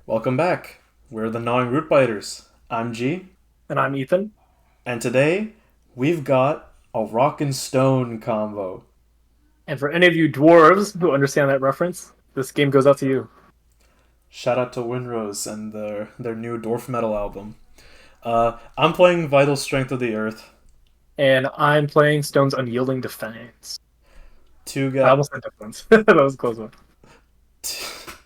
Welcome back. We're the Gnawing Root Biters. I'm G, And I'm Ethan. and today we've got a rock and stone combo. And for any of you dwarves who understand that reference, this game goes out to you. Shout out to Windrose and their new Dwarf Metal album. I'm playing Vital Strength of the Earth. And I'm playing Stone's Unyielding Defense. Two I got. almost said defense. That was a close one.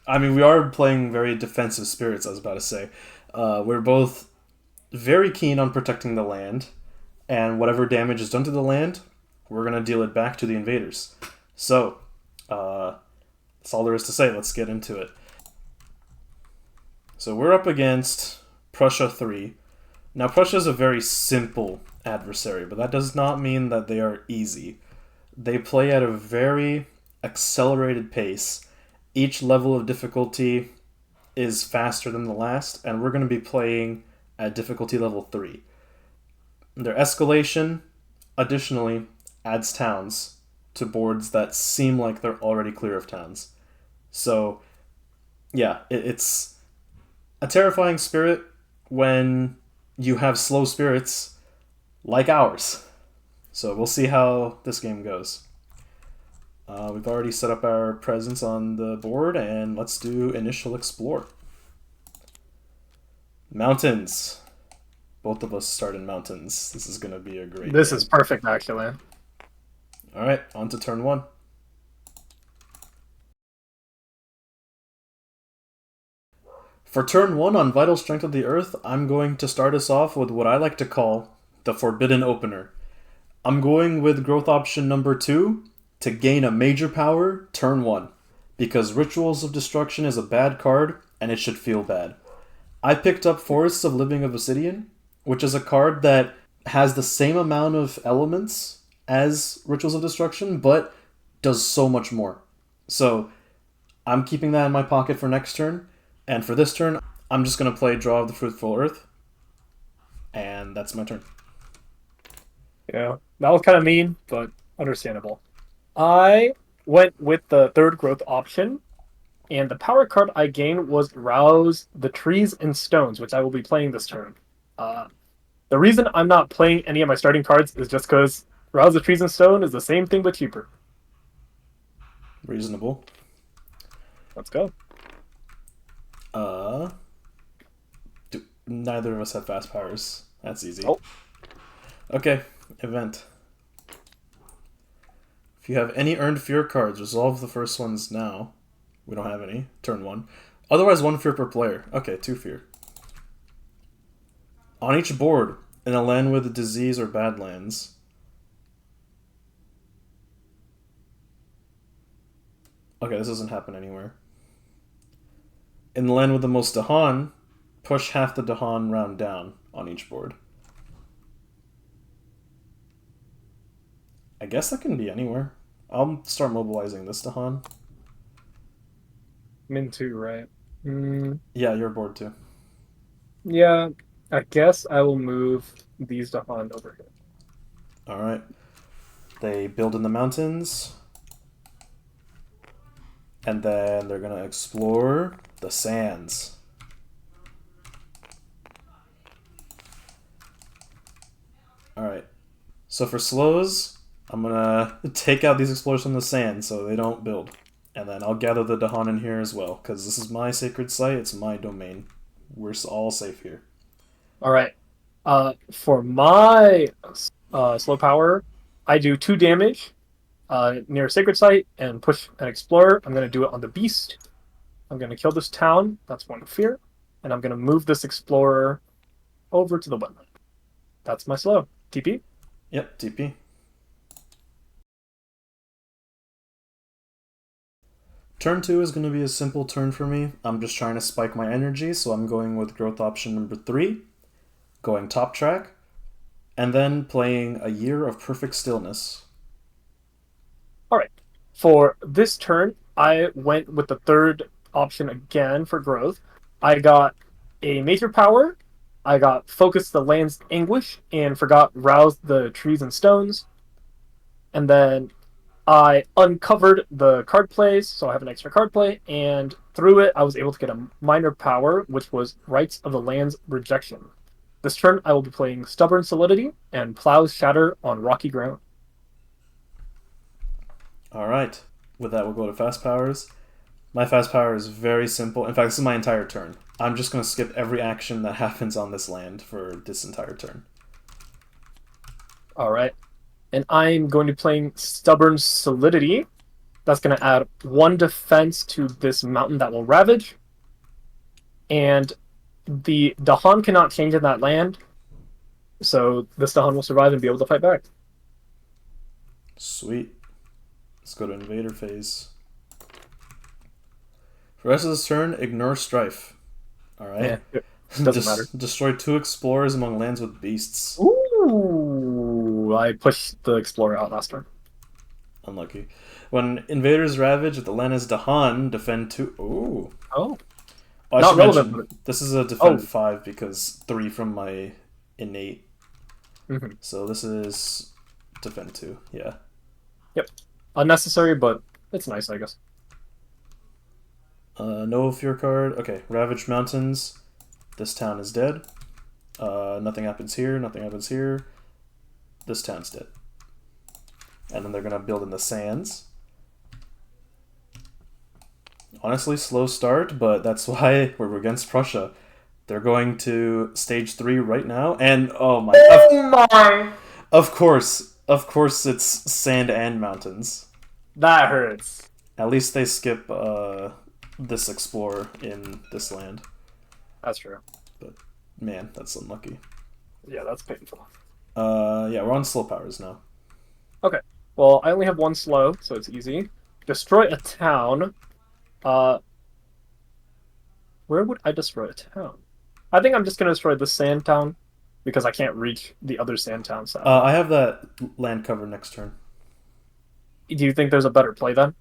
I mean, we are playing very defensive spirits. I was about to say. We're both very keen on protecting the land, and whatever damage is done to the land, we're gonna deal it back to the invaders. So, that's all there is to say. Let's get into it. So we're up against Prussia 3. Now, Prussia is a very simple adversary, but that does not mean that they are easy. They play at a very accelerated pace. Each level of difficulty is faster than the last, and we're going to be playing at difficulty level 3. Their escalation, additionally, adds towns to boards that seem like they're already clear of towns. So, yeah, it's a terrifying spirit when you have slow spirits like ours. So we'll see how this game goes. We've already set up our presence on the board, and let's do initial explore. Mountains. Both of us start in mountains. This is going to be a great This is game. perfect, actually. All right, on to turn one. For turn one on Vital Strength of the Earth, I'm going to start us off with what I like to call the Forbidden Opener. I'm going with growth option number 2 to gain a major power turn 1, because Rituals of Destruction is a bad card and it should feel bad. I picked up Forests of Living Obsidian, which is a card that has the same amount of elements as Rituals of Destruction, but does so much more. So I'm keeping that in my pocket for next turn, and for this turn, I'm just going to play Draw of the Fruitful Earth, and that's my turn. Yeah, that was kind of mean, but understandable. I went with the third growth option, and the power card I gained was Rouse the Trees and Stones, which I will be playing this turn. Uh, the reason I'm not playing any of my starting cards is just because Rouse the Trees and Stone is the same thing but cheaper. Reasonable. Let's go. Uh, Neither of us have fast powers. That's easy. Oh, Okay, event. If you have any earned fear cards, resolve the first ones now. We don't have any. Turn one. Otherwise, one fear per player. Okay, two fear. On each board, in a land with a disease or badlands. Okay, this doesn't happen anywhere. In the land with the most Dahan, push half the Dahan round down on each board. I guess that can be anywhere. I'll start mobilizing this Dahan. Min 2, right? Mm, Yeah, your board too. yeah, I guess I will move these to Dahan over here. Alright. They build in the mountains. And then they're gonna explore the sands. Alright. So for slows, I'm gonna take out these explorers from the sand so they don't build. And then I'll gather the Dahan in here as well, because this is my sacred site, it's my domain. We're all safe here. All right. For my slow power, I do 2 damage near Sacred Site and push an Explorer. I'm going to do it on the Beast. I'm going to kill this town. That's 1 fear. And I'm going to move this Explorer over to the wetland. That's my slow. TP? Yep, TP. Turn 2 is going to be a simple turn for me. I'm just trying to spike my energy, so I'm going with growth option number 3, going top track, and then playing A Year of Perfect Stillness. All right. For this turn, I went with the third option again for growth. I got a major power. I got focus the land's anguish and forgot rouse the trees and stones. And then I uncovered the card plays, so I have an extra card play, and through it, I was able to get a minor power, which was Rights of the Land's Rejection. This turn, I will be playing Stubborn Solidity and Plow's Shatter on Rocky Ground. All right. With that, we'll go to fast powers. My fast power is very simple. In fact, this is my entire turn. I'm just going to skip every action that happens on this land for this entire turn. All right. And I'm going to be playing Stubborn Solidity. That's going to add 1 defense to this mountain that will ravage. And the Dahan cannot change in that land, so this Dahan will survive and be able to fight back. Sweet. Let's go to invader phase. For the rest of this turn, ignore strife. Alright. Yeah, it doesn't matter. Destroy 2 explorers among lands with beasts. Ooh, I pushed the Explorer out last turn. Unlucky. When invaders ravage, if the land is Dahan, defend 2. Ooh. Oh. I Not should relevant, mention, this is a defend Oh. 5 because 3 from my innate. Mm-hmm. So this is defend 2. Yeah. Yep. Unnecessary, but it's nice, I guess. No fear card. Okay, Ravaged Mountains. This town is dead. Nothing happens here. Nothing happens here. This town's dead. And then they're gonna build in the sands. Honestly, slow start, but that's why we're against Prussia. They're going to stage 3 right now, and oh my! Of course, it's sand and mountains. That hurts. At least they skip this explorer in this land. That's true. But man, that's unlucky. Yeah, that's painful. Yeah, we're on slow powers now. Okay. Well, I only have 1 slow, so it's easy. Destroy a town. Where would I destroy a town? I think I'm just gonna destroy the sand town because I can't reach the other sand town side. I have that land cover next turn. Do you think there's a better play then?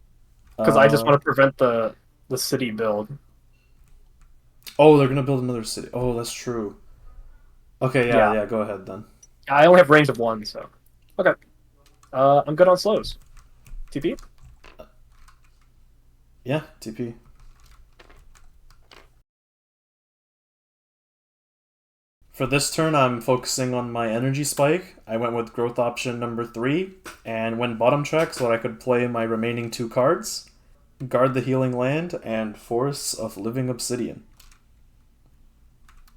Because I just want to prevent the city build. Oh, they're gonna build another city. Oh, that's true. Okay, yeah, go ahead then. I only have range of 1, so okay. I'm good on slows. TP? Yeah, TP. For this turn, I'm focusing on my energy spike. I went with growth option number 3, and went bottom track so that I could play my remaining 2 cards, Guard the Healing Land, and Force of Living Obsidian.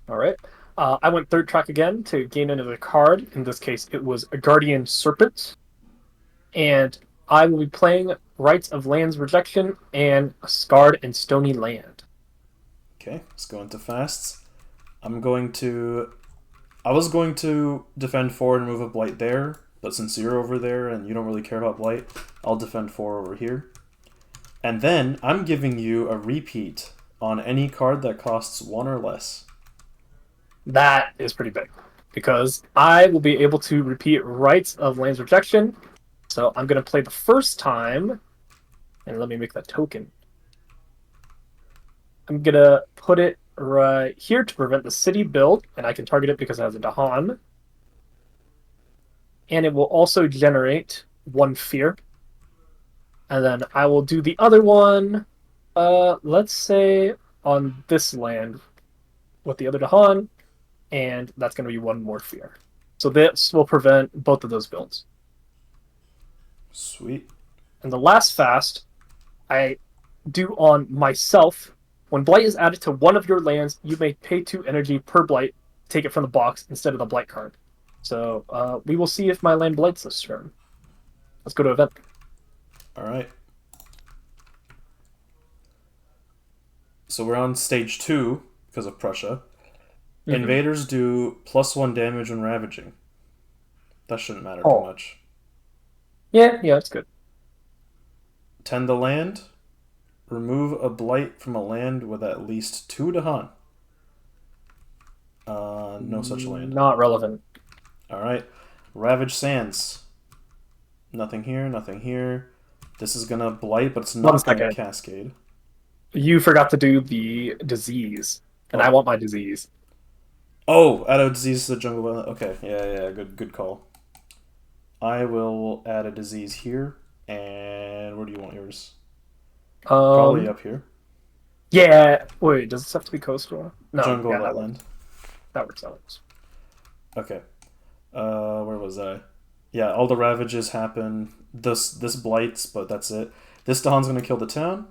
Alright. I went third track again to gain another card. In this case, it was a Guardian Serpent. And I will be playing Rights of Land's Rejection and a Scarred and Stony Land. Okay, let's go into fasts. I was going to defend 4 and remove a blight there, but since you're over there and you don't really care about blight, I'll defend 4 over here. And then I'm giving you a repeat on any card that costs 1 or less. That is pretty big, because I will be able to repeat Rights of Land's Rejection. So I'm going to play the first time, and let me make that token. I'm going to put it right here to prevent the city build, and I can target it because it has a Dahan. And it will also generate 1 fear. And then I will do the other one, let's say on this land with the other Dahan, and that's going to be 1 more fear. So this will prevent both of those builds. Sweet. And the last fast I do on myself. When Blight is added to one of your lands, you may pay 2 energy per Blight, take it from the box instead of the Blight card. So we will see if my land blights this turn. Let's go to event. Alright. So we're on stage 2 because of Prussia. Mm-hmm. Invaders do +1 damage when ravaging. That shouldn't matter too much. Yeah, it's good. Tend the land. Remove a blight from a land with at least 2 Dahan. No such land. Not relevant. Alright. Ravage Sands. Nothing here, nothing here. This is gonna blight, but it's not gonna cascade. You forgot to do the disease, and I want my disease. Oh, add a disease to the jungle. Okay, yeah, good call. I will add a disease here, And where do you want yours? Probably Um, up here. yeah. Wait, does this have to be coastal? No. Jungle Yeah, that works. wetland. That works. That works. Okay. Where was I? Yeah, all the ravages happen. This blights, but that's it. This Dahan's gonna kill the town,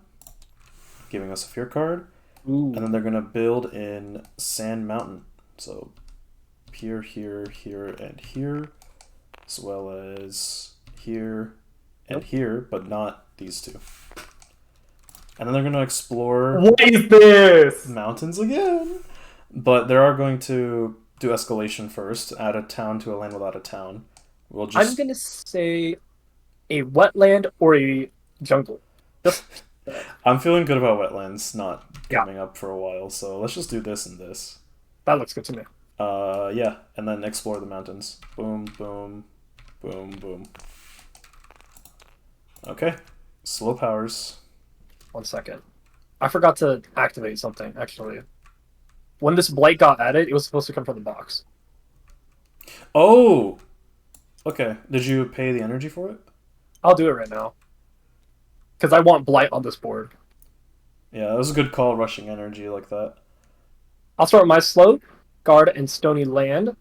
giving us a fear card, and then Ooh. they're gonna build in Sand Mountain. So here, here, here, and here, as well as here and Yep. here, but not these two. And then they're gonna explore What is this? mountains again, but they are going to do escalation first, add a town to a land without a town. We'll I'm just gonna say a wetland or a jungle. Just I'm feeling good about wetlands not yeah, coming up for a while, so let's just do this and this. that looks good to me. Yeah, and then explore the mountains. Boom, boom, boom, boom. Okay, slow powers. 1 second. I forgot to activate something, actually. When this blight got added, it was supposed to come from the box. Oh, okay. Did you pay the energy for it? I'll do it right now. Because I want blight on this board. Yeah, that was a good call, rushing energy like that. I'll start with my slope, guard, and stony land.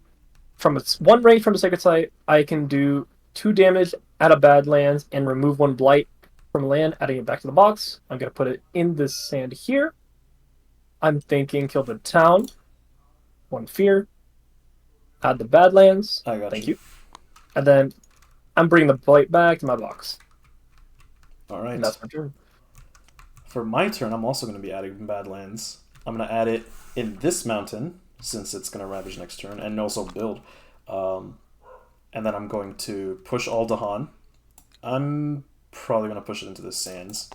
From its one range from the sacred site, I can do 2 damage at a Badlands and remove 1 blight from land, adding it back to the box. I'm going to put it in this sand here. I'm thinking kill the town, 1 fear, add the Badlands. I got Thank you. you. And then I'm bringing the blight back to my box. All right. And that's my turn. For my turn, I'm also going to be adding Badlands. I'm going to add it in this mountain, since it's going to ravage next turn, and also build. And then I'm going to push all Dahan. I'm probably going to push it into the sands.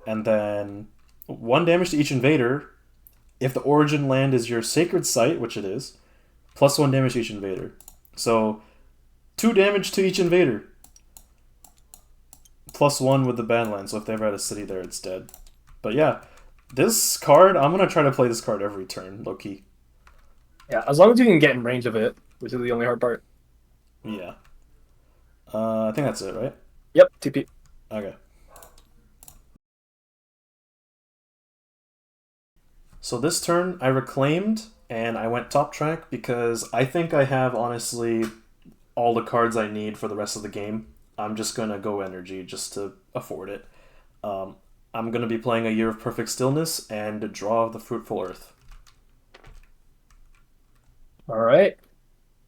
And then 1 damage to each invader. If the origin land is your sacred site, which it is, plus 1 damage to each invader. So 2 damage to each invader. Plus 1 with the Badlands, so if they ever had a city there, it's dead. But yeah, this card, I'm going to try to play this card every turn, low-key. Yeah, as long as you can get in range of it, which is the only hard part. Yeah. I think that's it, right? Yep, TP. Okay. So this turn, I reclaimed, and I went top track because I think I have, honestly, all the cards I need for the rest of the game. I'm just going to go energy just to afford it. I'm going to be playing a Year of Perfect Stillness and Draw of the Fruitful Earth. All right.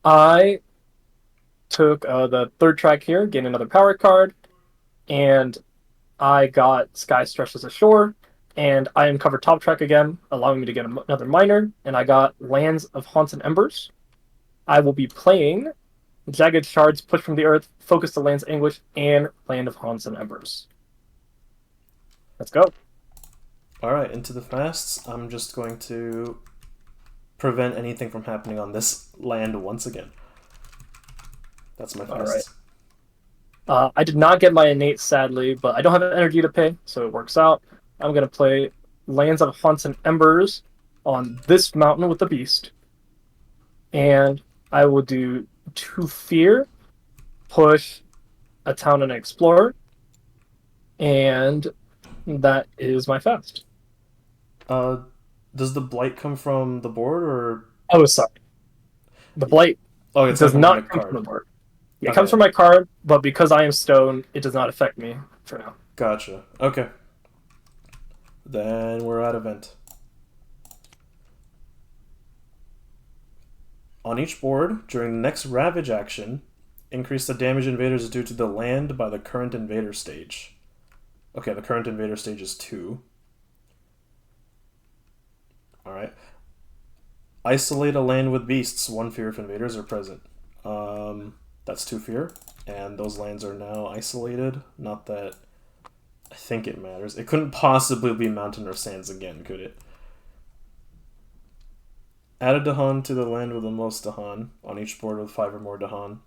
I took the third track here, gained another power card, and I got Sky Stretches Ashore, and I uncovered top track again, allowing me to get another minor, and I got Lands of Haunts and Embers. I will be playing Jagged Shards, Push from the Earth, Focus the Land's Anguish, and Land of Haunts and Embers. Let's go. Alright, into the fasts. I'm just going to prevent anything from happening on this land once again. That's my fast. All right. I did not get my innate, sadly, but I don't have energy to pay, so it works out. I'm going to play Lands of Haunts and Embers on this mountain with the beast. And I will do 2 fear, push a town and an explorer. And that is my fast. Does the blight come from the board or? Oh, sorry. The blight Oh, it's does coming not from the come card. from the board. It Okay. comes from my card, but because I am stone, it does not affect me for now. Gotcha. Okay. Then we're at event. On each board, during the next Ravage action, increase the damage invaders due to the land by the current invader stage. Okay, the current invader stage is 2. Alright. Isolate a land with beasts. 1 fear if invaders are present. That's 2 fear. And those lands are now isolated. Not that I think it matters. It couldn't possibly be mountain or sands again, could it? Add a Dahan to the land with the most Dahan on each board with 5 or more Dahan.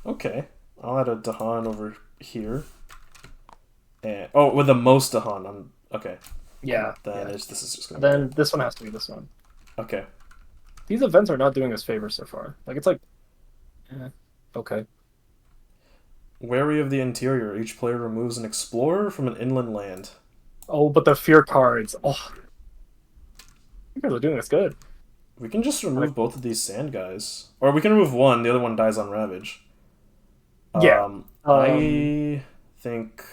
Okay. I'll add a Dahan over here. And, oh, with the most Dahan. Okay. Yeah. Then yeah. this is just going to Then this one has to be this one. Okay. These events are not doing us favors so far. Like, it's like... okay. Wary of the interior. Each player removes an explorer from an inland land. Oh, but the fear cards. Oh, you guys are doing this good. We can just Like, remove both of these sand guys. Or we can remove one, the other one dies on Ravage. yeah. I think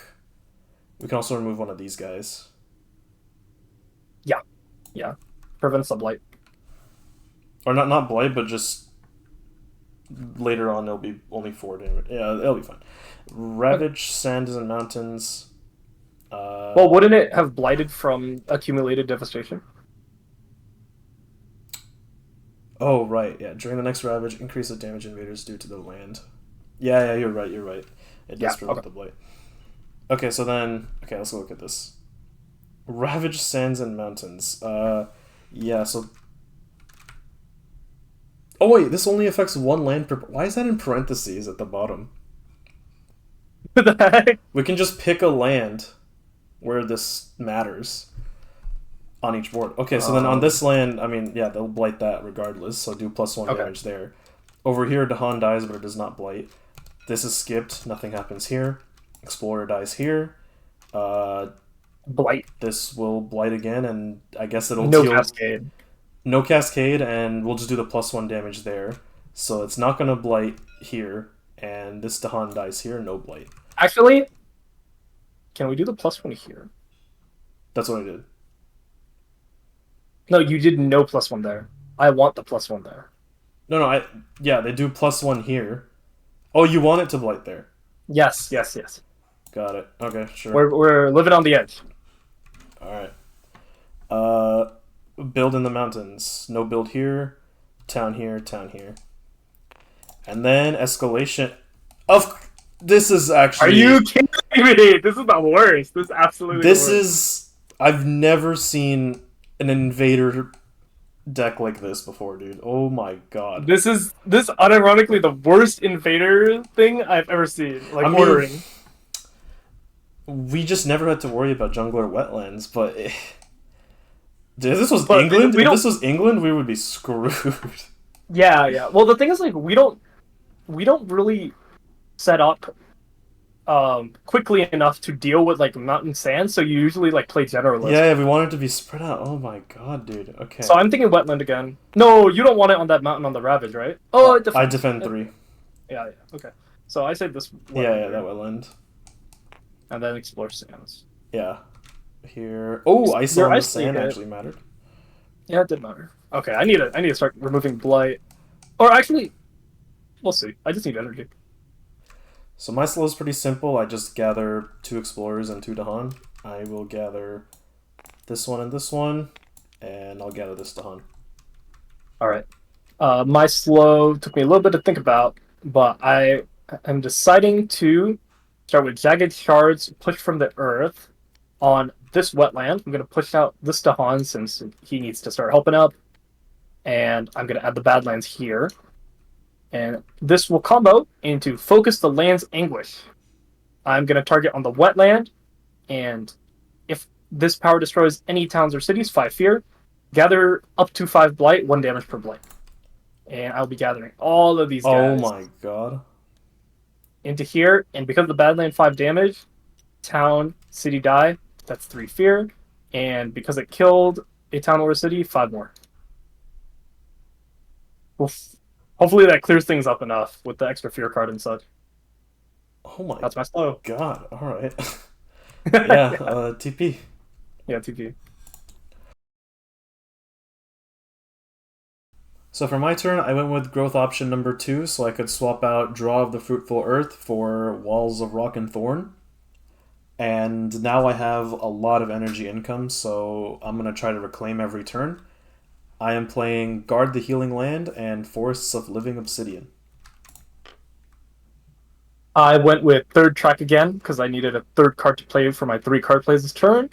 we can also remove one of these guys. Yeah. Yeah. Prevents the blight. Or not Blight, but just later on it'll be only 4 damage. Yeah, it'll be fine. Ravage, Sands and Mountains. Well, wouldn't it have blighted from accumulated devastation? Oh, right, yeah. During the next Ravage, increase the damage invaders due to the land. Yeah, you're right. It Yeah, does prevent okay. the Blight. Okay, so then... Okay, let's look at this. Ravage, Sands, and Mountains. Yeah, so... Oh, wait, this only affects one land per... Why is that in parentheses at the bottom? What the heck? We can just pick a land where this matters on each board. Okay, so then on this land, I mean, yeah, they'll blight that regardless, so do +1 Okay. damage there. Over here, Dahan dies, but it does not blight. This is skipped, nothing happens here. Explorer dies here. Blight. This will blight again, and I guess it'll No deal... cascade. No cascade, and we'll just do the +1 damage there. So it's not going to blight here, and this Dahan dies here, no blight. Actually, can we do the +1 here? That's what I did. No, you did no +1 there. I want the +1 there. No, yeah, they do +1 here. Oh, you want it to blight there. Yes. Got it. Okay, sure. We're living on the edge. Alright. Build in the mountains. No build here. Town here, town here. And then escalation. This is actually... Are you kidding me? This is the worst. This is absolutely This the worst. is... I've never seen an invader deck like this before, dude. Oh my god. This unironically the worst invader thing I've ever seen. Like, I mean, ordering. We just never had to worry about jungler wetlands, but... Dude, if this was But England, we if don't- this was England, we would be screwed. Yeah. Well, the thing is, like, we don't really set up quickly enough to deal with like mountain sand, so you usually like play generalist. Yeah, we want it to be spread out. Oh my god, dude. Okay. So I'm thinking wetland again. No, you don't want it on that mountain on the Ravage, right? Oh, it I defend 3. Yeah. Okay. So I say this. Yeah, that wetland. And then explore sands. Yeah. Here. Oh, ice Your on the ice sand hit. actually mattered. Yeah, it did matter. Okay, I need to start removing blight. Or actually, we'll see. I just need energy. So my slow is pretty simple. I just gather 2 explorers and 2 Dahan. I will gather this one and this one, and I'll gather this Dahan. All right. My slow took me a little bit to think about, but I am deciding to start with jagged shards, push from the earth on this wetland. I'm going to push out this Dahan since he needs to start helping up, and I'm going to add the Badlands here. And this will combo into Focus the Land's Anguish. I'm going to target on the wetland, and if this power destroys any towns or cities, 5 fear. Gather up to 5 blight, 1 damage per blight. And I'll be gathering all of these guys Oh my god. into here, and because the Badland 5 damage, town, city die, that's 3 fear. And because it killed a town or a city, 5 more. Oof. Hopefully that clears things up enough with the extra fear card and such. Oh my That's my slow. god. Alright. Yeah, TP. Yeah, TP. So for my turn, I went with growth option number 2, so I could swap out Draw of the Fruitful Earth for Walls of Rock and Thorn. And now I have a lot of energy income, so I'm going to try to reclaim every turn. I am playing Guard the Healing Land and Forests of Living Obsidian. I went with third track again because I needed a third card to play for my 3 card plays this turn.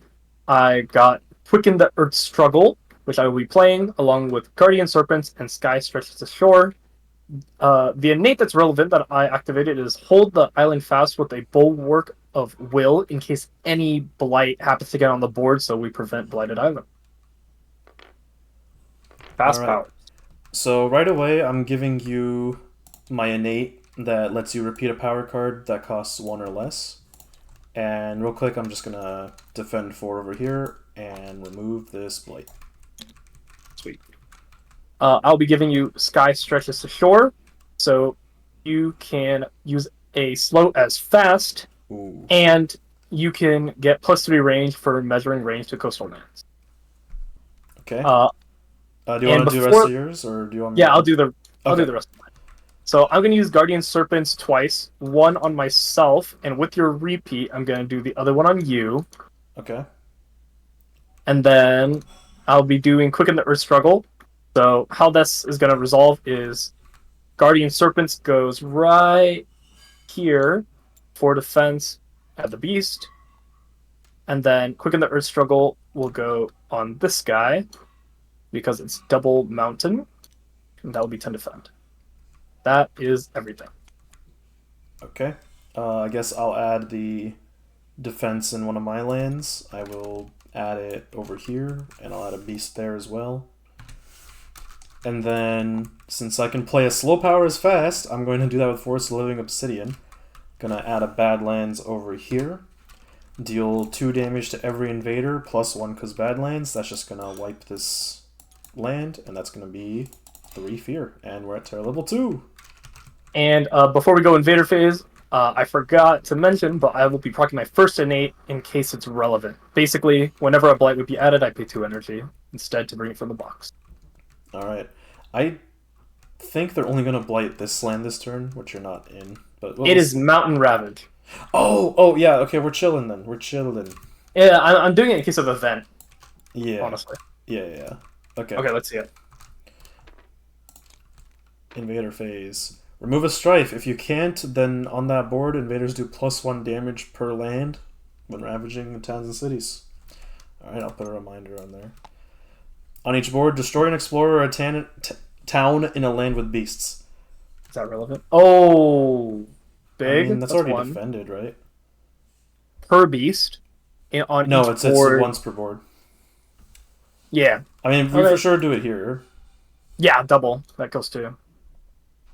I got Quicken the Earth Struggle, which I will be playing along with Guardian Serpents and Sky Stretches to Shore. The innate that's relevant that I activated is Hold the Island Fast with a Bulwark of Will in case any blight happens to get on the board, so we prevent Blighted Island. Fast All right. power. So right away, I'm giving you my innate that lets you repeat a power card that costs 1 or less. And real quick, I'm just gonna defend 4 over here and remove this blight. Sweet. I'll be giving you Sky Stretches to Shore, so you can use a slow as fast, Ooh. and you can get +3 range for measuring range to coastal lands. Okay. Uh, Do you want to do the rest of yours, or do you want me? Yeah, to... I'll do the Okay. rest of mine. So I'm gonna use Guardian Serpents twice, one on myself, and with your repeat, I'm gonna do the other one on you. Okay. And then I'll be doing Quicken the Earth Struggle. So how this is gonna resolve is Guardian Serpents goes right here for defense at the beast, and then Quicken the Earth Struggle will go on this guy because it's double mountain, and that will be 10 defend. That is everything. Okay. I guess I'll add the defense in one of my lands. I will add it over here, and I'll add a beast there as well. And then, since I can play a slow power as fast, I'm going to do that with Forest of Living Obsidian. Gonna add a Badlands over here. Deal 2 damage to every invader, +1 because Badlands. That's just gonna wipe this land, and that's gonna be 3 fear. And we're at Terror level 2. And before we go invader phase, I forgot to mention, but I will be proccing my first innate in case it's relevant. Basically, whenever a blight would be added, I pay 2 energy instead to bring it from the box. Alright. I think they're only going to blight this land this turn, which you're not in. But it is Mountain Ravage. Oh, yeah, okay, we're chilling then. We're chilling. Yeah, I'm doing it in case of event. Yeah. Honestly. Yeah. Okay. Okay, let's see it. Invader phase. Remove a strife. If you can't, then on that board, invaders do +1 damage per land when ravaging towns and cities. Alright, I'll put a reminder on there. On each board, destroy an explorer or a town in a land with beasts. Is that relevant? Oh, big. I mean, that's already defended, right? Per beast. On no, each it's board. once per board. Yeah. I mean, we for sure do it here. Yeah, double. That goes to.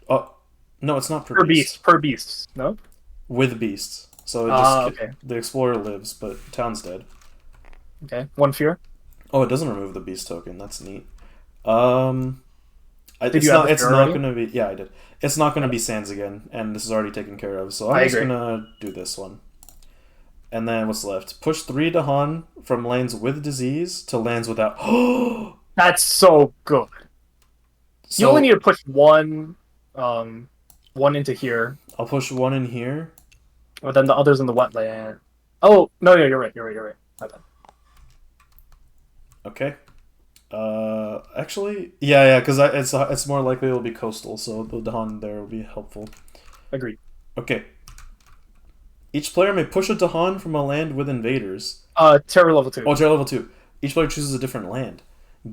Oh, no, it's not per beast. Per beast. No? With beasts. So it just okay. The explorer lives, but town's dead. Okay. 1 fear. Oh, it doesn't remove the beast token. That's neat. It's not going to be. Yeah, I did. It's not going to be Sands again, and this is already taken care of. So I'm just going to do this one. And then what's left? Push 3 Dahan from lands with disease to lands without. That's so good. So, you only need to push one into here. I'll push 1 in here. But then the others in the wetland. Oh no, you're right. My bad. Okay. Actually, yeah, because it's more likely it'll be coastal, so the Dahan there will be helpful. Agreed. Okay. Each player may push a Dahan from a land with invaders. Terror level 2. Oh, terror level 2. Each player chooses a different land.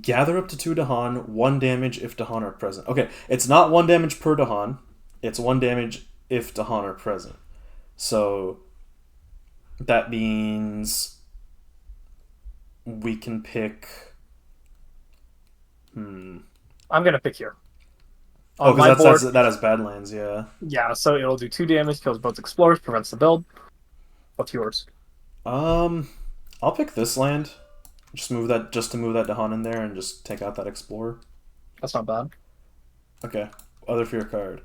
Gather up to 2 Dahan, 1 damage if Dahan are present. Okay, it's not 1 damage per Dahan. It's 1 damage if Dahan are present. So that means we can pick. I'm gonna pick here. Oh, because that has Badlands, yeah. Yeah, so it'll do 2 damage, kills both explorers, prevents the build. What's yours? I'll pick this land. Just to move that Dahan in there and just take out that explorer. That's not bad. Okay. Other fear card.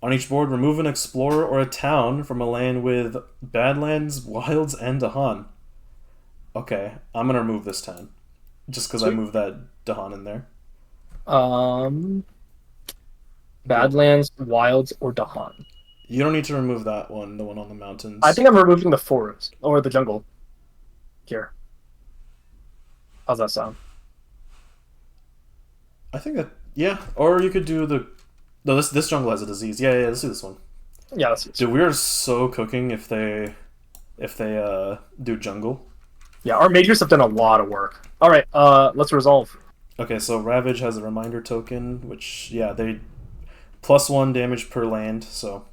On each board, remove an explorer or a town from a land with Badlands, Wilds, and Dahan. Okay, I'm gonna remove this town. Just because I moved that Dahan in there. Badlands, Wilds, or Dahan? You don't need to remove that one, the one on the mountains. I think I'm removing the forest, or the jungle. Here. How's that sound? I think that, yeah. Or you could do the... No, this jungle has a disease. Yeah, let's do this one. Yeah, let's do this. Dude, we are so cooking if they do jungle. Yeah, our majors have done a lot of work. Alright, let's resolve. Okay, so Ravage has a reminder token, which, yeah, they... +1 damage per land, so...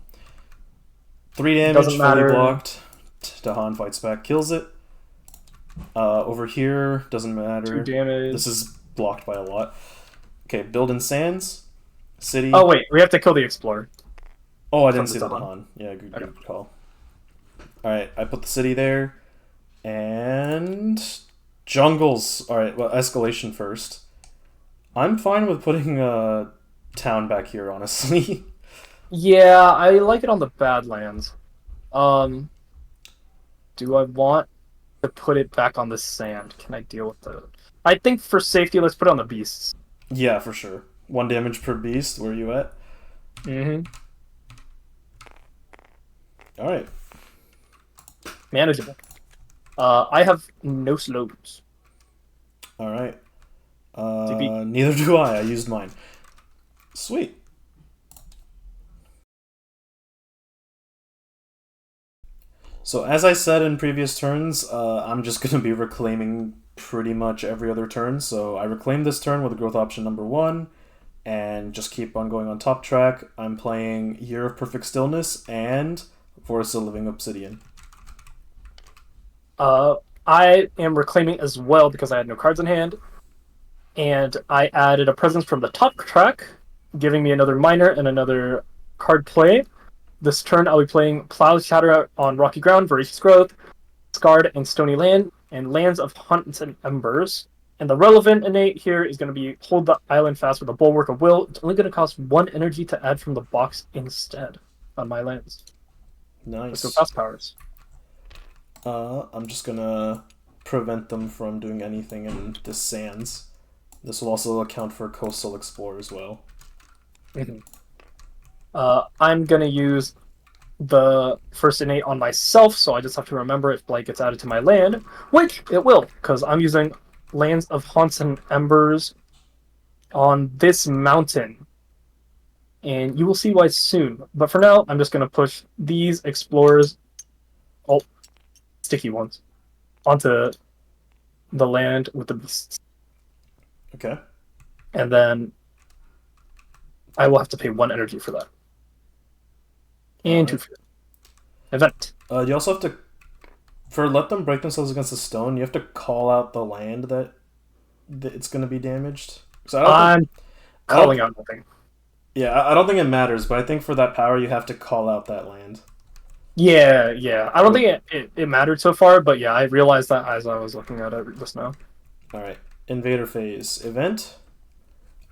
3 damage, fully blocked. Dahan fights back, kills it. Over here, doesn't matter. 2 damage. This is blocked by a lot. Okay, build in sands. City. Oh, wait, we have to kill the explorer. Oh, I from didn't the see the Dahan. Dahan. Yeah, good, Okay. good call. All right, I put the city there, and jungles. All right, well, escalation first. I'm fine with putting a town back here, honestly. Yeah, I like it on the Badlands. Um, do I want to put it back on the sand? Can I deal with the? I think for safety, let's put it on the beasts. Yeah, for sure. 1 damage per beast. Where are you at? Mm-hmm. All right. Manageable. I have no slows. All right. DB. Neither do I. I used mine. Sweet. So as I said in previous turns, I'm just going to be reclaiming pretty much every other turn. So I reclaim this turn with growth option number 1, and just keep on going on top track. I'm playing Year of Perfect Stillness and Forest of Living Obsidian. I am reclaiming as well because I had no cards in hand, and I added a presence from the top track, giving me another minor and another card play. This turn, I'll be playing Plow Shatter on Rocky Ground, Voracious Growth, Scarred and Stony Land, and Lands of Hunts and Embers. And the relevant innate here is going to be Hold the Island Fast with a Bulwark of Will. It's only going to cost 1 energy to add from the box instead on my lands. Let's go Nice. fast powers. I'm just gonna prevent them from doing anything in the sands. This will also account for Coastal Explorer as well. Mm-hmm. I'm going to use the first innate on myself, so I just have to remember if Blight gets added to my land, which it will, because I'm using Lands of Haunts and Embers on this mountain. And you will see why soon. But for now, I'm just going to push these explorers, oh, sticky ones, onto the land with the beasts. Okay. And then I will have to pay 1 energy for that. And 2 Alright. for event. You also have to, for let them break themselves against the stone, you have to call out the land that it's going to be damaged. So I'm I don't, calling out nothing. yeah, I don't think it matters, but I think for that power you have to call out that land. Yeah. I don't think it mattered so far, but yeah, I realized that as I was looking at it just now. All right, Invader Phase event.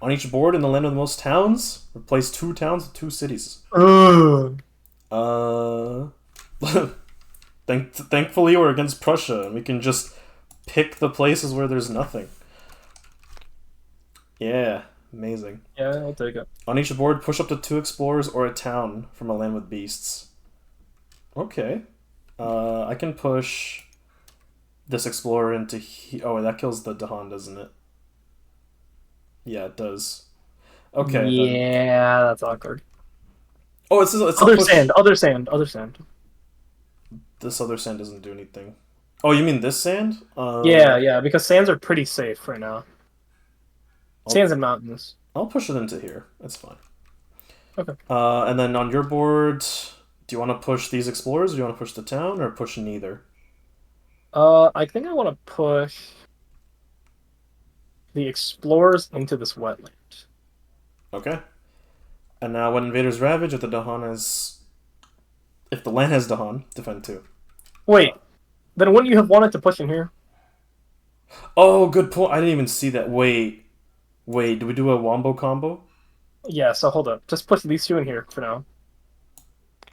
On each board in the land of the most towns, replace 2 towns with 2 cities. Ugh. Uh, thankfully we're against Prussia, and we can just pick the places where there's nothing. Yeah, amazing. Yeah, I'll take it. On each board, push up to 2 explorers or a town from a land with beasts. Okay. I can push this explorer into oh, that kills the Dahan, doesn't it? Yeah, it does. Okay, then. Yeah, that's awkward. Oh, it's a Other push. sand, other sand, other sand. This other sand doesn't do anything. Oh, you mean this sand? Yeah, because sands are pretty safe right now. I'll, Sands and mountains. I'll push it into here. That's fine. Okay. And then on your board, do you want to push these explorers? Or do you want to push the town, or push neither? I think I want to push the explorers into this wetland. Okay. And now when invaders ravage, if the land has Dahan, defend 2. Wait, then wouldn't you have wanted to push in here? Oh, good point. I didn't even see that. Wait. Do we do a wombo combo? Yeah, so hold up. Just push these 2 in here for now.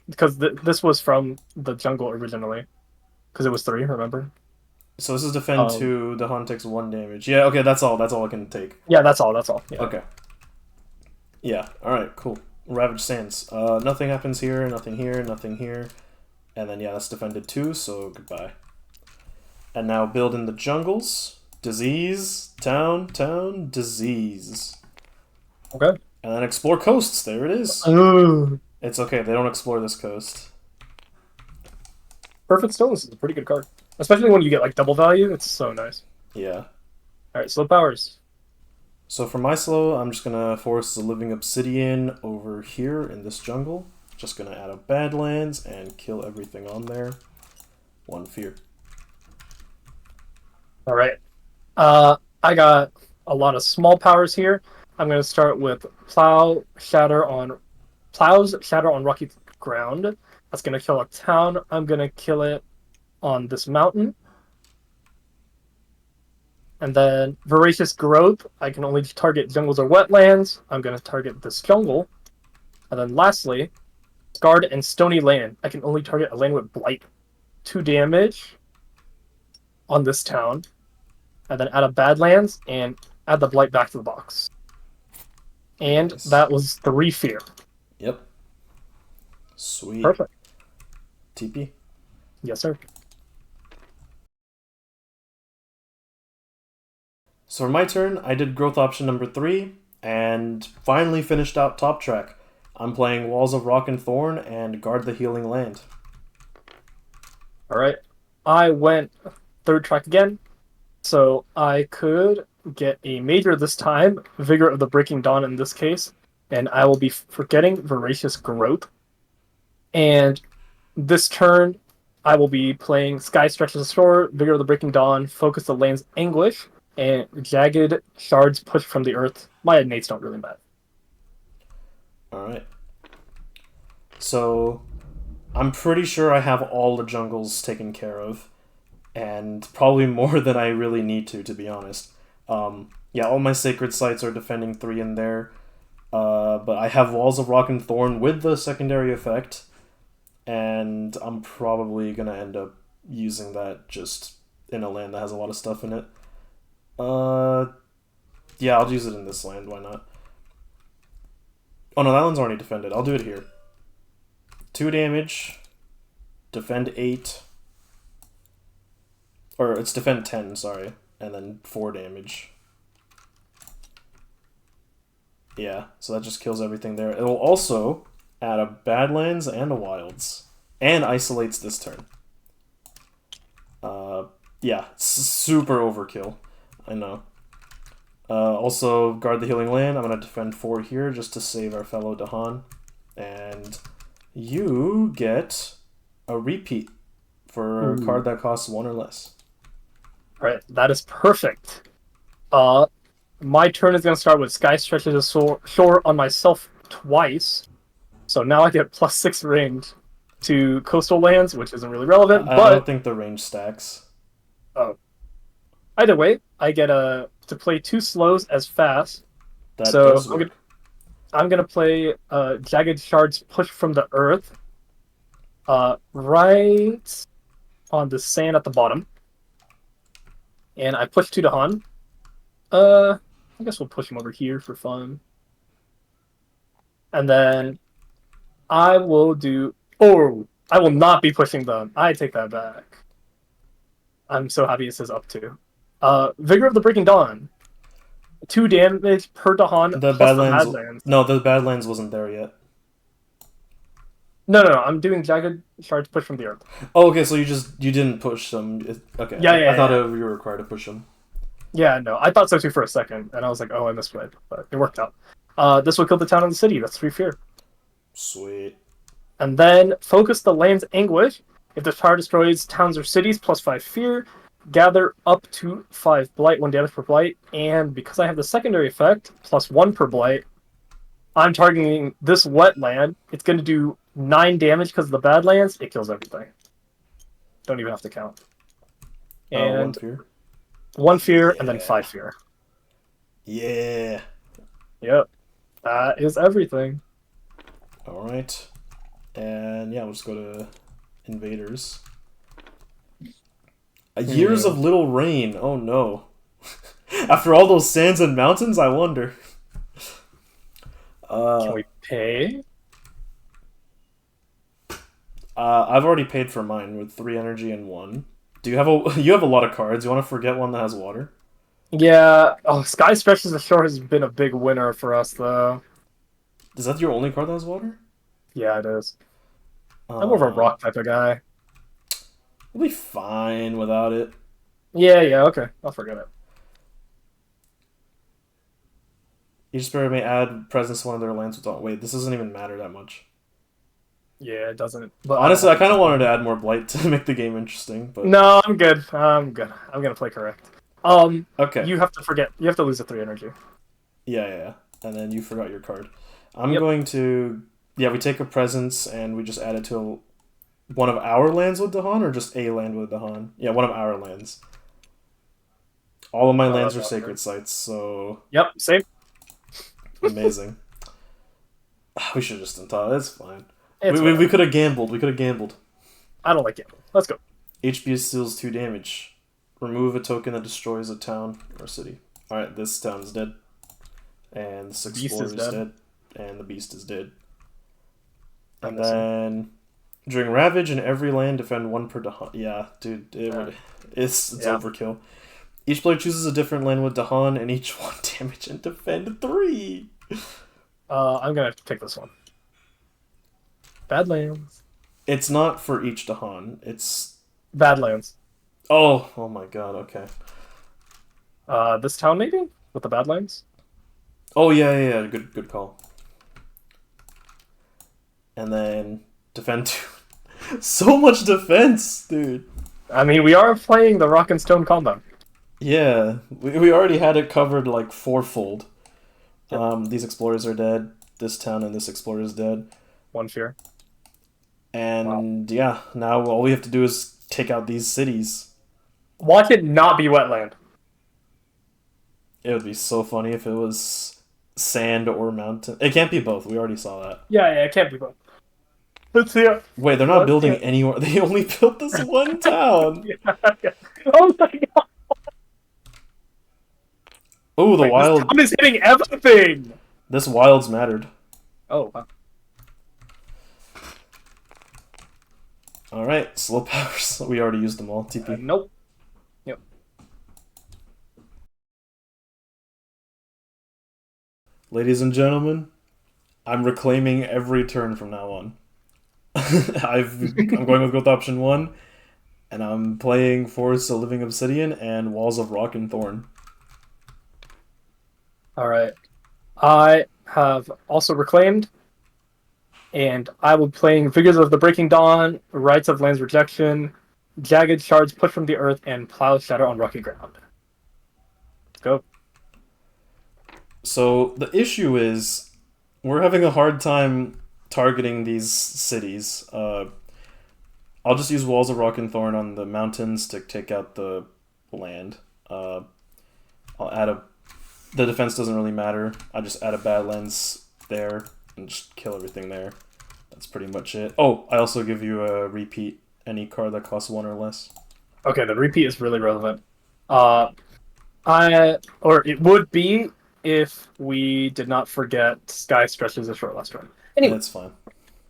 Because this was from the jungle originally. Because it was 3, remember? So this is defend 2. Dahan takes 1 damage. Yeah. Okay. That's all. That's all I can take. Yeah, that's all. Yeah. Okay. Yeah. All right. Cool. Ravage Sands. Nothing happens here. Nothing here. Nothing here. And then yeah, that's defended 2. So goodbye. And now build in the jungles. Disease. Town. Disease. Okay. And then explore coasts. There it is. Ooh. It's okay. They don't explore this coast. Perfect Stillness is a pretty good card. Especially when you get like double value, it's so nice. Yeah. Alright, slow powers. So for my slow, I'm just gonna force the living obsidian over here in this jungle. Just gonna add up Badlands and kill everything on there. 1 fear. Alright. I got a lot of small powers here. I'm gonna start with Plow Shatter on Plows shatter on rocky ground. That's gonna kill a town. I'm gonna kill it on this mountain. And then Voracious Growth. I can only target jungles or wetlands. I'm gonna target this jungle. And then lastly, Scarred and Stony Land. I can only target a land with Blight. 2 damage on this town. And then add a Badlands and add the Blight back to the box. And Nice. that was 3 fear. Yep. Sweet. Perfect. TP. Yes, sir. So for my turn, I did growth option number 3, and finally finished out top track. I'm playing Walls of Rock and Thorn and Guard the Healing Land. Alright. I went third track again. So I could get a major this time, Vigor of the Breaking Dawn in this case, and I will be forgetting Voracious Growth. And this turn, I will be playing Sky Stretches Ashore, Vigor of the Breaking Dawn, Focus the Land's Anguish, and Jagged Shards Push from the Earth. My innates don't really matter. Alright. So, I'm pretty sure I have all the jungles taken care of. And probably more than I really need to be honest. Yeah, all my sacred sites are defending 3 in there. But I have Walls of Rock and Thorn with the secondary effect. And I'm probably going to end up using that just in a land that has a lot of stuff in it. Yeah, I'll use it in this land, why not? Oh no, that one's already defended. I'll do it here. 2 damage. Defend 8. Or it's defend 10, sorry. And then 4 damage. Yeah, so that just kills everything there. It'll also add a Badlands and a Wilds. And isolates this turn. Yeah, super overkill. I know. Also, Guard the Healing Land. I'm going to defend 4 here just to save our fellow Dahan. And you get a repeat for a card that costs 1 or less. Right, that is perfect. My turn is going to start with Sky Stretches Ashore on myself twice. So now I get +6 range to coastal lands, which isn't really relevant, I but don't think the range stacks. oh, either way, I get to play 2 slows as fast. That So does work. I'm gonna play Jagged Shards Push from the Earth, right on the sand at the bottom, and I push 2 Dahan. I guess we'll push him over here for fun, and then I will do. Oh, I will not be pushing them. I take that back. I'm so happy it says up to. Vigor of the Breaking Dawn. 2 damage per Dahan The plus Badlands. the Badlands. No, the Badlands wasn't there yet. No, I'm doing Jagged Shards Push from the Earth. Oh, okay, so you didn't push them. Okay. Yeah, I thought yeah. you were required to push them. Yeah, no, I thought so too for a second, and I was like, oh, I misread, but it worked out. This will kill the town and the city. That's 3 fear. Sweet. And then Focus the Land's Anguish. If the power destroys towns or cities, +5 fear. Gather up to 5 blight, 1 damage per blight. And because I have the secondary effect, +1 per blight, I'm targeting this wetland. It's going to do 9 damage because of the Badlands. It kills everything. Don't even have to count. And 1 fear. 1 fear, Yeah. and then 5 fear. Yeah. Yep. That is everything. Alright. And yeah, we'll just go to Invaders. Years of little rain. Oh no. After all those sands and mountains, I wonder. Can we pay? I've already paid for mine with 3 energy and 1. Do you have you have a lot of cards? You want to forget one that has water? Yeah. Oh, Sky Stretches Ashore has been a big winner for us, though. Is that your only card that has water? Yeah, it is. I'm more of a rock type of guy. We'll be fine without it. Yeah, okay. I'll forget it. Each player may add presence to one of their lands without. Wait, this doesn't even matter that much. Yeah, it doesn't. But Honestly, I kind of wanted to add more blight to make the game interesting, but no, I'm good. I'm gonna play correct. Okay. You have to forget. You have to lose a 3 energy. Yeah. And then you forgot your card. I'm Yep. going to Yeah, we take a presence and we just add it to one of our lands with Dahan, or just a land with Dahan? Yeah, one of our lands. All of my lands are Okay. sacred sites, so Yep, same. amazing. We should have just done that. It's fine. It's We whatever. could have gambled. We could have gambled. I don't like gambling. Let's go. HB deals 2 damage. Remove a token that destroys a town or city. Alright, this town is dead. And this Beast explorer is is dead. dead. And the beast is dead. And Amazing. then during Ravage in every land, defend 1 per Dahan. Yeah, dude, Uh, it's yeah. overkill. Each player chooses a different land with Dahan, and each 1 damage and defend 3. I'm gonna take this one. Badlands. It's not for each Dahan. It's Badlands. oh my god. Okay. This town maybe with the Badlands. Oh yeah. Good call. And then defend 2. So much defense, dude. I mean, we are playing the Rock and Stone combo. Yeah, we already had it covered like fourfold. Yep. These explorers are dead. This town and this explorer is dead. One fear. Wow. And yeah, now all we have to do is take out these cities. Watch it not be wetland. It would be so funny if it was sand or mountain. It can't be both. We already saw that. Yeah, it can't be both. Let's see it. Wait, they're not building anywhere. They only built this one town. Yeah. Oh my god. Oh, the Wait, wild. this town is hitting everything. This wilds mattered. Oh wow. All right, slow powers. We already used them all. TP. Nope. Yep. Ladies and gentlemen, I'm reclaiming every turn from now on. I'm going with growth option 1, and I'm playing Forests of Living Obsidian and Walls of Rock and Thorn. All right. I have also reclaimed, and I will be playing Figures of the Breaking Dawn, Rites of Land's Rejection, Jagged Shards Put from the Earth, and Plow Shatter on Rocky Ground. Let's go. So the issue is we're having a hard time targeting these cities. I'll just use Walls of Rock and Thorn on the mountains to take out the land. I'll add a... The defense doesn't really matter. I just add a Badlands there and just kill everything there. That's pretty much it. Oh, I also give you a repeat. Any card that costs 1 or less. Okay, the repeat is really relevant. It would be if we did not forget Sky Stretches a short last turn. Anyway, That's fine.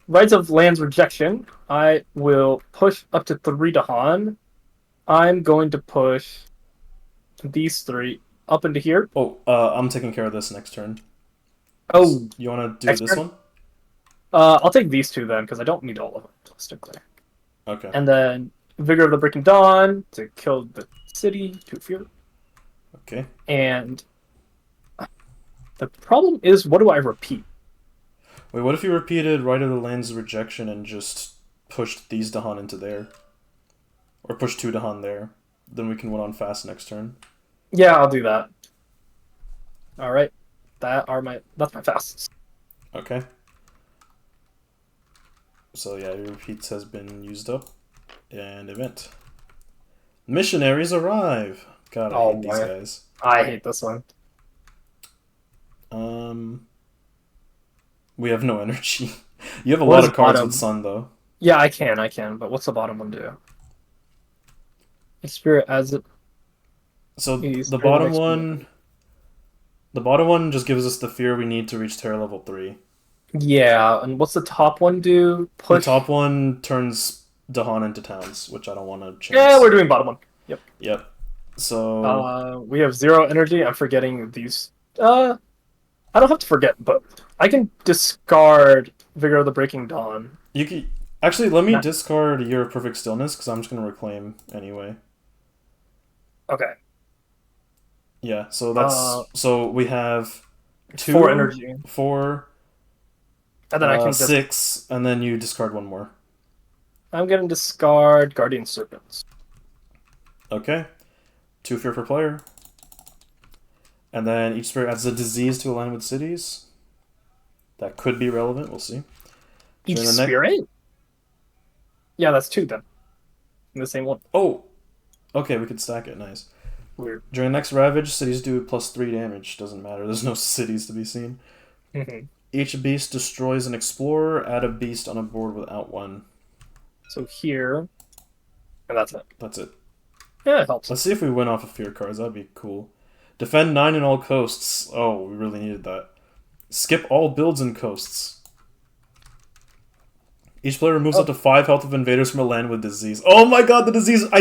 Rites of Land's Rejection. I will push up to 3 Dahan. I'm going to push these 3 up into here. Oh, I'm taking care of this next turn. Oh, You want to do next this turn? one? I'll take these 2 then, because I don't need all of them, realistically. Okay. And then Vigor of the Breaking Dawn to kill the city, 2 fear. Okay. And the problem is, what do I repeat? Wait, what if you repeated Right of the Land's Rejection and just pushed these Dahan into there? Or push 2 Dahan there. Then we can win on fast next turn. Yeah, I'll do that. Alright. That's my fastest. Okay. So yeah, your repeats has been used up. And event. Missionaries arrive! God, I hate these guys. I hate this one. We have no energy. You have a What lot is of cards bottom? with Sun, though. Yeah, I can, but what's the bottom one do? Spirit as it. So He's the very bottom next one... The bottom one just gives us the fear we need to reach Terra level 3. Yeah, and what's the top one do? Push. The top one turns Dahan into towns, which I don't want to change. Yeah, we're doing bottom one. Yep. Yep. So... We have 0 energy. I'm forgetting these. I don't have to forget, but I can discard Vigor of the Breaking Dawn. You can... Actually, let me discard your Perfect Stillness, because I'm just going to reclaim anyway. Okay. Yeah, so that's... so we have 2... 4 energy. 4... And then I can 6, and then you discard 1 more. I'm going to discard Guardian Serpents. Okay. 2 fear per player. And then each spirit adds a disease to align with cities. That could be relevant, we'll see. Each During the next. spirit? Yeah, that's two then. In the same one. Oh, okay, we could stack it. Nice. Weird. During next Ravage, cities do +3 damage. Doesn't matter. There's no cities to be seen. Hmm. Each beast destroys an explorer. Add a beast on a board without one. So here, and that's it. That's it. Yeah, it helps. Let's see if we win off of fear cards. That'd be cool. Defend 9 in all coasts. Oh, we really needed that. Skip all builds and coasts. Each player removes up to 5 health of invaders from a land with disease. Oh my god, the disease! I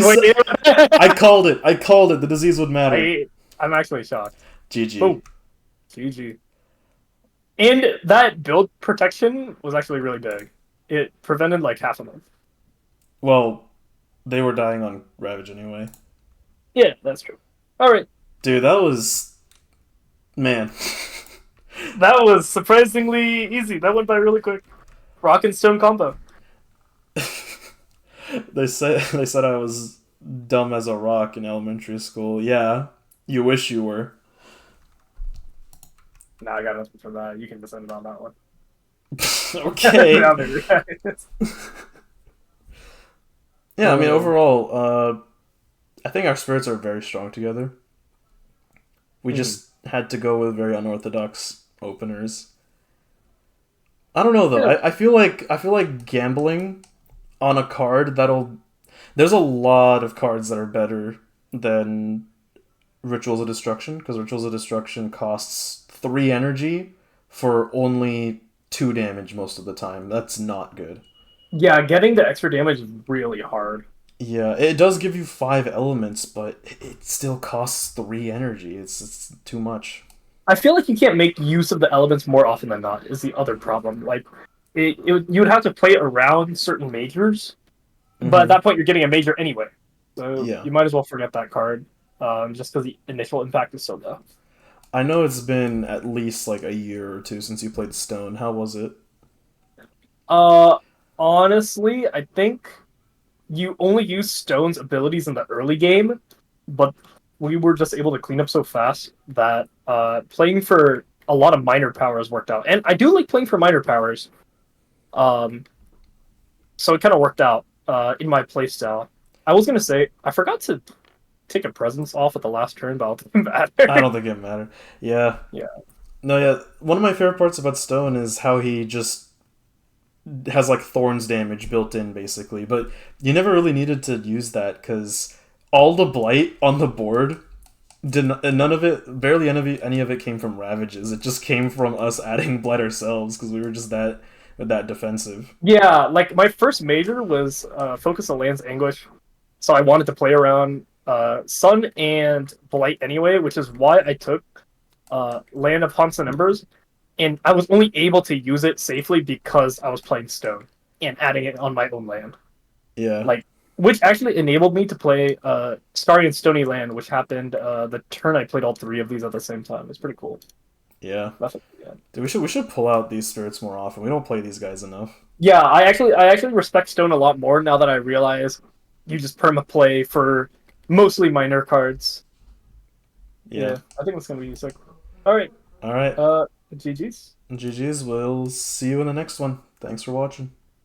called it. I called it. The disease would matter. I'm actually shocked. GG. Boom. GG. And that build protection was actually really big. It prevented like half of them. Well, they were dying on Ravage anyway. Yeah, that's true. All right. Dude, that was... Man. That was surprisingly easy. That went by really quick. Rock and stone combo. They said I was dumb as a rock in elementary school. Yeah, you wish you were. Nah, I got nothing for that. You can descend on that one. Okay. Yeah, I mean, Um, overall, I think our spirits are very strong together. We just had to go with very unorthodox openers. I don't know though. Yeah. I feel like gambling on a card that'll. There's a lot of cards that are better than Rituals of Destruction because Rituals of Destruction costs 3 energy for only 2 damage most of the time. That's not good. Yeah, getting the extra damage is really hard. Yeah, it does give you 5 elements, but it still costs 3 energy. It's too much. I feel like you can't make use of the elements more often than not, is the other problem. Like, you would have to play around certain majors, but at Mm-hmm. that point you're getting a major anyway. So Yeah. you might as well forget that card, just because the initial impact is so low. I know it's been at least like a year or two since you played Stone. How was it? Uh, Honestly, I think you only use Stone's abilities in the early game, but we were just able to clean up so fast that playing for a lot of minor powers worked out. And I do like playing for minor powers. Um, so it kind of worked out in my playstyle. I was gonna say I forgot to take a presence off at the last turn, but it doesn't I matter. don't think it mattered. Yeah. Yeah. No, yeah. One of my favorite parts about Stone is how he just has like thorns damage built in basically, but you never really needed to use that because all the blight on the board did not, none of it, barely any of it came from ravages. It just came from us adding blight ourselves because we were just that defensive. Yeah, like my first major was Focus on Land's Anguish, so I wanted to play around Sun and Blight anyway, which is why I took Land of Haunts and Embers, and I was only able to use it safely because I was playing Stone and adding it on my own land. Yeah, Like, which actually enabled me to play Starry and Stony Land, which happened the turn I played all 3 of these at the same time. It's pretty cool. yeah. That's yeah. Dude, we should pull out these spirits more often. We don't play these guys enough. Yeah, I actually respect Stone a lot more now that I realize you just perma play for mostly minor cards. Yeah. Yeah, I think that's gonna be sick. All right, All right. GG's. GG's. We'll see you in the next one. Thanks for watching.